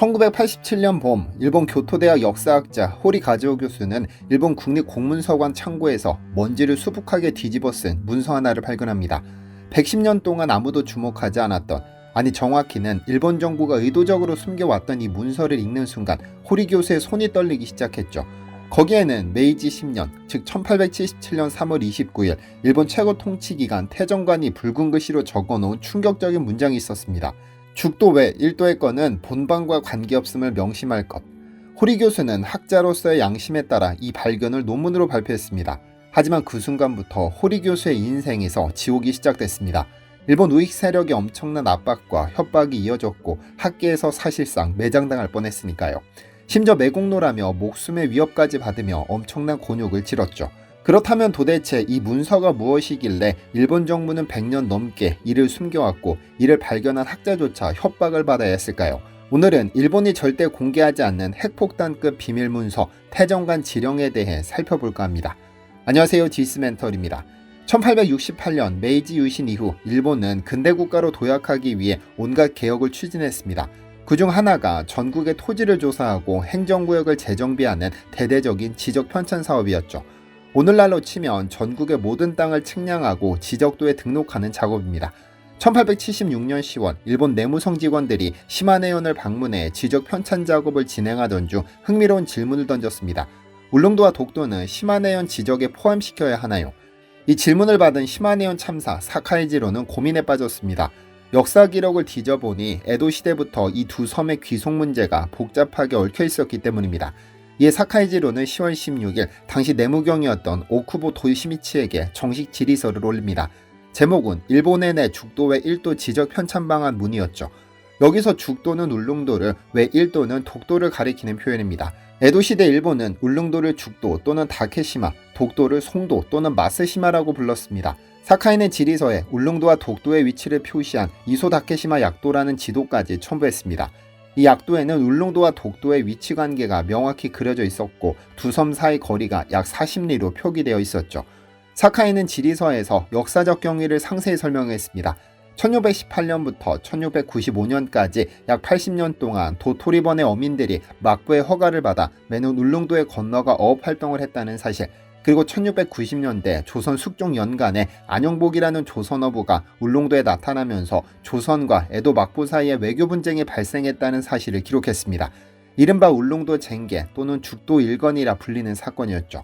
1987년 봄, 일본 교토대학 역사학자 호리 가즈오 교수는 일본 국립공문서관 창고에서 먼지를 수북하게 뒤집어 쓴 문서 하나를 발견합니다. 110년 동안 아무도 주목하지 않았던, 아니 정확히는 일본 정부가 의도적으로 숨겨왔던 이 문서를 읽는 순간 호리 교수의 손이 떨리기 시작했죠. 거기에는 메이지 10년, 즉 1877년 3월 29일 일본 최고 통치기관 태정관이 붉은 글씨로 적어놓은 충격적인 문장이 있었습니다. 죽도 외 1도의 건은 본방과 관계없음을 명심할 것. 호리 교수는 학자로서의 양심에 따라 이 발견을 논문으로 발표했습니다. 하지만 그 순간부터 호리 교수의 인생에서 지옥이 시작됐습니다. 일본 우익 세력의 엄청난 압박과 협박이 이어졌고 학계에서 사실상 매장당할 뻔했으니까요. 심지어 매국노라며 목숨의 위협까지 받으며 엄청난 곤욕을 치렀죠. 그렇다면 도대체 이 문서가 무엇이길래 일본 정부는 100년 넘게 이를 숨겨왔고 이를 발견한 학자조차 협박을 받아야 했을까요? 오늘은 일본이 절대 공개하지 않는 핵폭탄급 비밀문서 태정관 지령에 대해 살펴볼까 합니다. 안녕하세요, 디스멘털입니다. 1868년 메이지 유신 이후 일본은 근대국가로 도약하기 위해 온갖 개혁을 추진했습니다. 그중 하나가 전국의 토지를 조사하고 행정구역을 재정비하는 대대적인 지적편찬 사업이었죠. 오늘날로 치면 전국의 모든 땅을 측량하고 지적도에 등록하는 작업입니다. 1876년 10월 일본 내무성 직원들이 시마네현을 방문해 지적 편찬 작업을 진행하던 중 흥미로운 질문을 던졌습니다. 울릉도와 독도는 시마네현 지적에 포함시켜야 하나요? 이 질문을 받은 시마네현 참사 사카이지로는 고민에 빠졌습니다. 역사 기록을 뒤져보니 에도 시대부터 이 두 섬의 귀속 문제가 복잡하게 얽혀 있었기 때문입니다. 이에 사카이지로는 10월 16일 당시 내무경이었던 오쿠보 도시미치에게 정식 질의서를 올립니다. 제목은 일본의 내 죽도외 1도 지적 편찬 방안 문의였죠. 여기서 죽도는 울릉도를, 외 1도는 독도를 가리키는 표현입니다. 에도시대 일본은 울릉도를 죽도 또는 다케시마, 독도를 송도 또는 마스시마라고 불렀습니다. 사카이는 질의서에 울릉도와 독도의 위치를 표시한 이소 다케시마 약도라는 지도까지 첨부했습니다. 이 약도에는 울릉도와 독도의 위치 관계가 명확히 그려져 있었고 두 섬 사이 거리가 약 40리로 표기되어 있었죠. 사카이는 질의서에서 역사적 경위를 상세히 설명했습니다. 1618년부터 1695년까지 약 80년 동안 도토리번의 어민들이 막부의 허가를 받아 매년 울릉도에 건너가 어업 활동을 했다는 사실, 그리고 1690년대 조선 숙종 연간에 안영복이라는 조선어부가 울릉도에 나타나면서 조선과 에도 막부 사이에 외교 분쟁이 발생했다는 사실을 기록했습니다. 이른바 울릉도 쟁계 또는 죽도 일건이라 불리는 사건이었죠.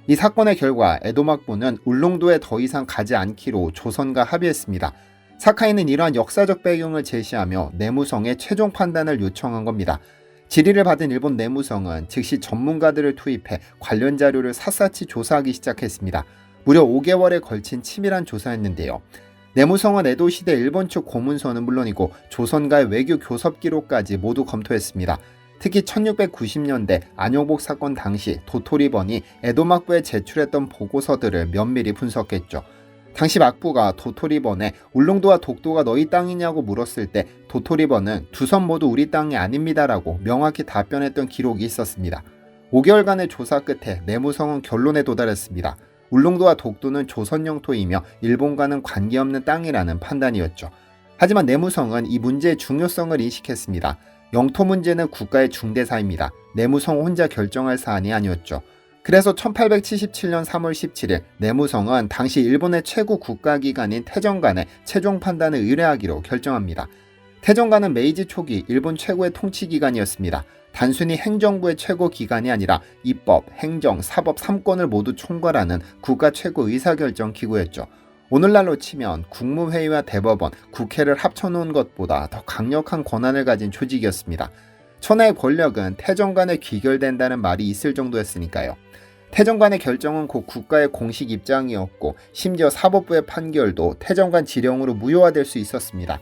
이 사건의 결과 에도 막부는 울릉도에 더 이상 가지 않기로 조선과 합의했습니다. 사카이는 이러한 역사적 배경을 제시하며 내무성의 최종 판단을 요청한 겁니다. 질의를 받은 일본 내무성은 즉시 전문가들을 투입해 관련 자료를 샅샅이 조사하기 시작했습니다. 무려 5개월에 걸친 치밀한 조사였는데요. 내무성은 에도 시대 일본 측 고문서는 물론이고 조선과의 외교 교섭 기록까지 모두 검토했습니다. 특히 1690년대 안영복 사건 당시 도토리번이 에도 막부에 제출했던 보고서들을 면밀히 분석했죠. 당시 막부가 도토리번에 울릉도와 독도가 너희 땅이냐고 물었을 때 도토리번은 두 섬 모두 우리 땅이 아닙니다라고 명확히 답변했던 기록이 있었습니다. 5개월간의 조사 끝에 내무성은 결론에 도달했습니다. 울릉도와 독도는 조선 영토이며 일본과는 관계없는 땅이라는 판단이었죠. 하지만 내무성은 이 문제의 중요성을 인식했습니다. 영토 문제는 국가의 중대사입니다. 내무성 혼자 결정할 사안이 아니었죠. 그래서 1877년 3월 17일 내무성은 당시 일본의 최고 국가기관인 태정관에 최종 판단을 의뢰하기로 결정합니다. 태정관은 메이지 초기 일본 최고의 통치기관이었습니다. 단순히 행정부의 최고 기관이 아니라 입법, 행정, 사법 3권을 모두 총괄하는 국가 최고 의사결정 기구였죠. 오늘날로 치면 국무회의와 대법원, 국회를 합쳐놓은 것보다 더 강력한 권한을 가진 조직이었습니다. 천하의 권력은 태정관에 귀결된다는 말이 있을 정도였으니까요. 태정관의 결정은 곧 국가의 공식 입장이었고 심지어 사법부의 판결도 태정관 지령으로 무효화될 수 있었습니다.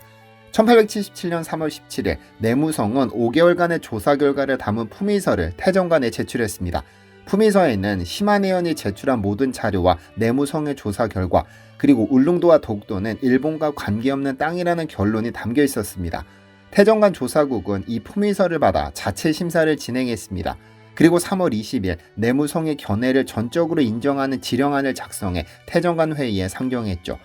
1877년 3월 17일 내무성은 5개월간의 조사 결과를 담은 품위서를 태정관에 제출했습니다. 품위서에는 시마네현이 제출한 모든 자료와 내무성의 조사 결과, 그리고 울릉도와 독도는 일본과 관계없는 땅이라는 결론이 담겨 있었습니다. 태정관 조사국은 이 품위서를 받아 자체 심사를 진행했습니다. 그리고 3월 20일 내무성의 견해를 전적으로 인정하는 지령안을 작성해 태정관 회의에 상정했죠.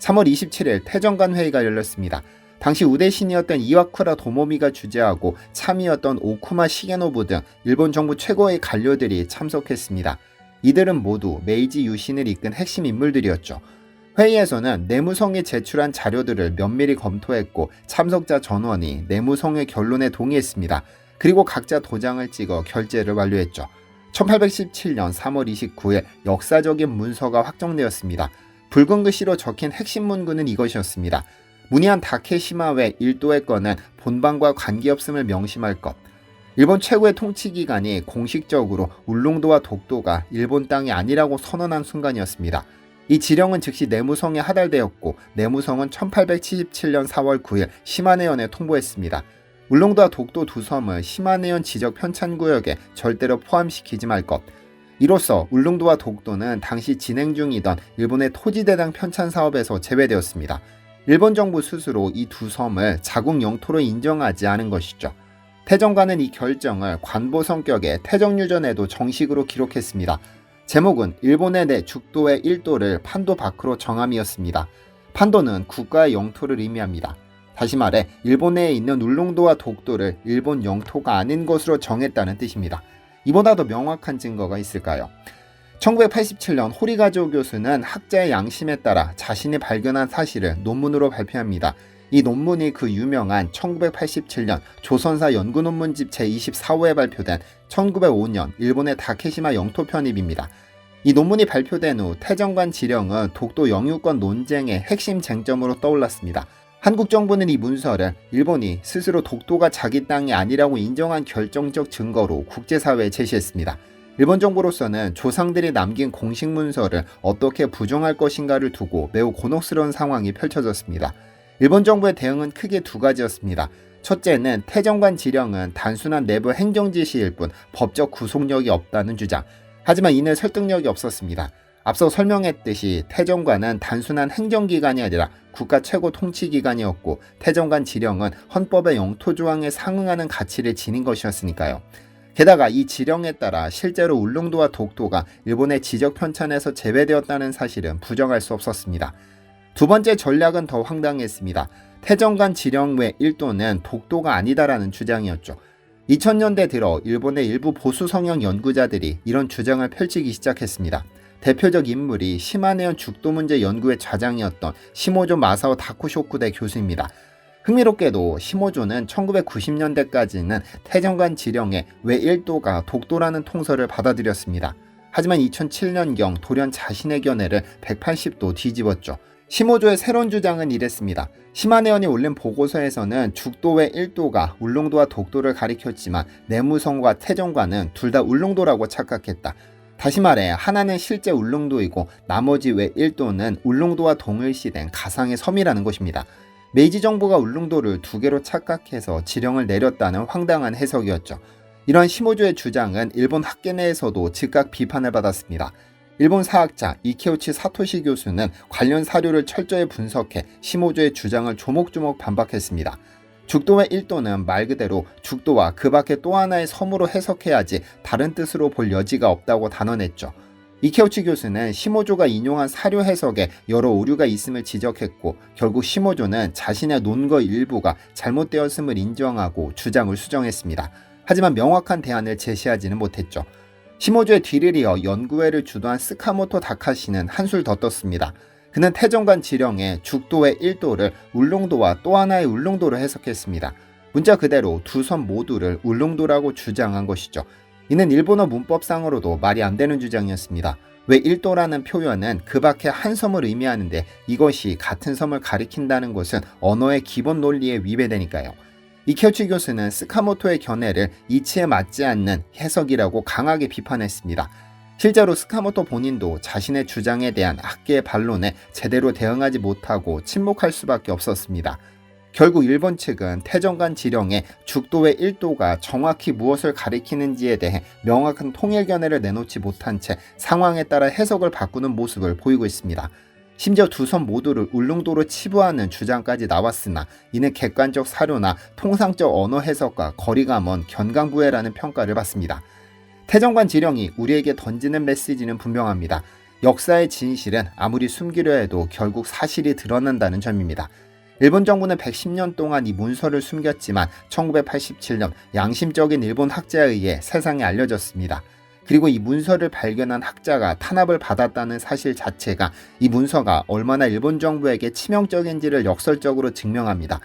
3월 27일 태정관 회의가 열렸습니다. 당시 우대신이었던 이와쿠라 도모미가 주재하고 참의였던 오쿠마 시게노부 등 일본 정부 최고의 관료들이 참석했습니다. 이들은 모두 메이지 유신을 이끈 핵심 인물들이었죠. 회의에서는 내무성이 제출한 자료들을 면밀히 검토했고 참석자 전원이 내무성의 결론에 동의했습니다. 그리고 각자 도장을 찍어 결재를 완료했죠. 1817년 3월 29일 역사적인 문서가 확정되었습니다. 붉은 글씨로 적힌 핵심 문구는 이것이었습니다. 문의한 다케시마회 일도의 건은 본방과 관계없음을 명심할 것. 일본 최고의 통치기관이 공식적으로 울릉도와 독도가 일본 땅이 아니라고 선언한 순간이었습니다. 이 지령은 즉시 내무성에 하달되었고 내무성은 1877년 4월 9일 시마네현에 통보했습니다. 울릉도와 독도 두 섬을 시마네현 지적 편찬구역에 절대로 포함시키지 말 것. 이로써 울릉도와 독도는 당시 진행 중이던 일본의 토지대당 편찬 사업에서 제외되었습니다. 일본 정부 스스로 이 두 섬을 자국 영토로 인정하지 않은 것이죠. 태정관은 이 결정을 관보 성격의 태정유전에도 정식으로 기록했습니다. 제목은 일본의 내 죽도의 일도를 판도 밖으로 정함이었습니다. 판도는 국가의 영토를 의미합니다. 다시 말해 일본 내에 있는 울릉도와 독도를 일본 영토가 아닌 것으로 정했다는 뜻입니다. 이보다 더 명확한 증거가 있을까요? 1987년 호리가조 교수는 학자의 양심에 따라 자신이 발견한 사실을 논문으로 발표합니다. 이 논문이 그 유명한 1987년 조선사 연구논문집 제24호에 발표된 1905년 일본의 다케시마 영토 편입입니다. 이 논문이 발표된 후 태정관 지령은 독도 영유권 논쟁의 핵심 쟁점으로 떠올랐습니다. 한국 정부는 이 문서를 일본이 스스로 독도가 자기 땅이 아니라고 인정한 결정적 증거로 국제사회에 제시했습니다. 일본 정부로서는 조상들이 남긴 공식 문서를 어떻게 부정할 것인가를 두고 매우 곤혹스러운 상황이 펼쳐졌습니다. 일본 정부의 대응은 크게 두 가지였습니다. 첫째는 태정관 지령은 단순한 내부 행정지시일 뿐 법적 구속력이 없다는 주장. 하지만 이는 설득력이 없었습니다. 앞서 설명했듯이 태정관은 단순한 행정기관이 아니라 국가 최고 통치기관이었고 태정관 지령은 헌법의 영토조항에 상응하는 가치를 지닌 것이었으니까요. 게다가 이 지령에 따라 실제로 울릉도와 독도가 일본의 지적 편찬에서 제외되었다는 사실은 부정할 수 없었습니다. 두 번째 전략은 더 황당했습니다. 태정관 지령 외 일도는 독도가 아니다라는 주장이었죠. 2000년대 들어 일본의 일부 보수 성향 연구자들이 이런 주장을 펼치기 시작했습니다. 대표적 인물이 시마네현 죽도 문제 연구의 좌장이었던 시모조 마사오 다쿠쇼쿠대 교수입니다. 흥미롭게도 시모조는 1990년대까지는 태정관 지령의 외 일도가 독도라는 통설을 받아들였습니다. 하지만 2007년경 돌연 자신의 견해를 180도 뒤집었죠. 시모조의 새로운 주장은 이랬습니다. 시마네현이 올린 보고서에서는 죽도의 일도가 울릉도와 독도를 가리켰지만 내무성과 태정관은 둘 다 울릉도라고 착각했다. 다시 말해 하나는 실제 울릉도이고 나머지 외 일도는 울릉도와 동일시된 가상의 섬이라는 것입니다. 메이지 정부가 울릉도를 두 개로 착각해서 지령을 내렸다는 황당한 해석이었죠. 이런 시모조의 주장은 일본 학계 내에서도 즉각 비판을 받았습니다. 일본 사학자 이케우치 사토시 교수는 관련 사료를 철저히 분석해 시모조의 주장을 조목조목 반박했습니다. 죽도의 일도는 말 그대로 죽도와 그 밖에 또 하나의 섬으로 해석해야지 다른 뜻으로 볼 여지가 없다고 단언했죠. 이케우치 교수는 시모조가 인용한 사료 해석에 여러 오류가 있음을 지적했고 결국 시모조는 자신의 논거 일부가 잘못되었음을 인정하고 주장을 수정했습니다. 하지만 명확한 대안을 제시하지는 못했죠. 시모조의 뒤를 이어 연구회를 주도한 스카모토 다카시는 한술 더 떴습니다. 그는 태정관 지령에 죽도의 일도를 울릉도와 또 하나의 울릉도로 해석했습니다. 문자 그대로 두 섬 모두를 울릉도라고 주장한 것이죠. 이는 일본어 문법상으로도 말이 안 되는 주장이었습니다. 왜 일도라는 표현은 그 밖에 한 섬을 의미하는데 이것이 같은 섬을 가리킨다는 것은 언어의 기본 논리에 위배되니까요. 이케우치 교수는 스카모토의 견해를 이치에 맞지 않는 해석이라고 강하게 비판했습니다. 실제로 스카모토 본인도 자신의 주장에 대한 학계의 반론에 제대로 대응하지 못하고 침묵할 수밖에 없었습니다. 결국 일본 측은 태정관 지령에 죽도의 일도가 정확히 무엇을 가리키는지에 대해 명확한 통일 견해를 내놓지 못한 채 상황에 따라 해석을 바꾸는 모습을 보이고 있습니다. 심지어 두 섬 모두를 울릉도로 치부하는 주장까지 나왔으나 이는 객관적 사료나 통상적 언어 해석과 거리가 먼 견강부회라는 평가를 받습니다. 태정관 지령이 우리에게 던지는 메시지는 분명합니다. 역사의 진실은 아무리 숨기려 해도 결국 사실이 드러난다는 점입니다. 일본 정부는 110년 동안 이 문서를 숨겼지만 1987년 양심적인 일본 학자에 의해 세상에 알려졌습니다. 그리고 이 문서를 발견한 학자가 탄압을 받았다는 사실 자체가 이 문서가 얼마나 일본 정부에게 치명적인지를 역설적으로 증명합니다.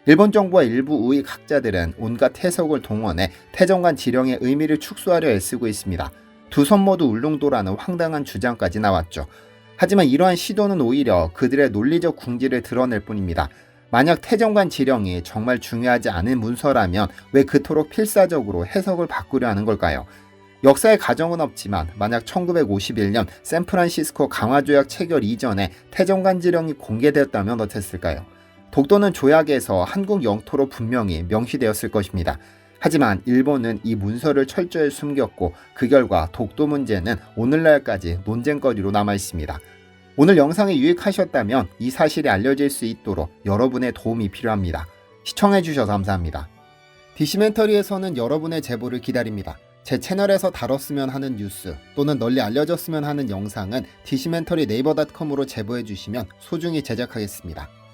일본 정부와 일부 우익 학자들은 온갖 해석을 동원해 태정관 지령의 의미를 축소하려 애쓰고 있습니다. 두 선 모두 울릉도라는 황당한 주장까지 나왔죠. 하지만 이러한 시도는 오히려 그들의 논리적 궁지를 드러낼 뿐입니다. 만약 태정관 지령이 정말 중요하지 않은 문서라면 왜 그토록 필사적으로 해석을 바꾸려 하는 걸까요? 역사의 가정은 없지만 만약 1951년 샌프란시스코 강화조약 체결 이전에 태정관 지령이 공개되었다면 어땠을까요? 독도는 조약에서 한국 영토로 분명히 명시되었을 것입니다. 하지만 일본은 이 문서를 철저히 숨겼고 그 결과 독도 문제는 오늘날까지 논쟁거리로 남아 있습니다. 오늘 영상이 유익하셨다면 이 사실이 알려질 수 있도록 여러분의 도움이 필요합니다. 시청해주셔서 감사합니다. 디시멘터리에서는 여러분의 제보를 기다립니다. 제 채널에서 다뤘으면 하는 뉴스 또는 널리 알려졌으면 하는 영상은 디시멘터리 네이버.com으로 제보해주시면 소중히 제작하겠습니다.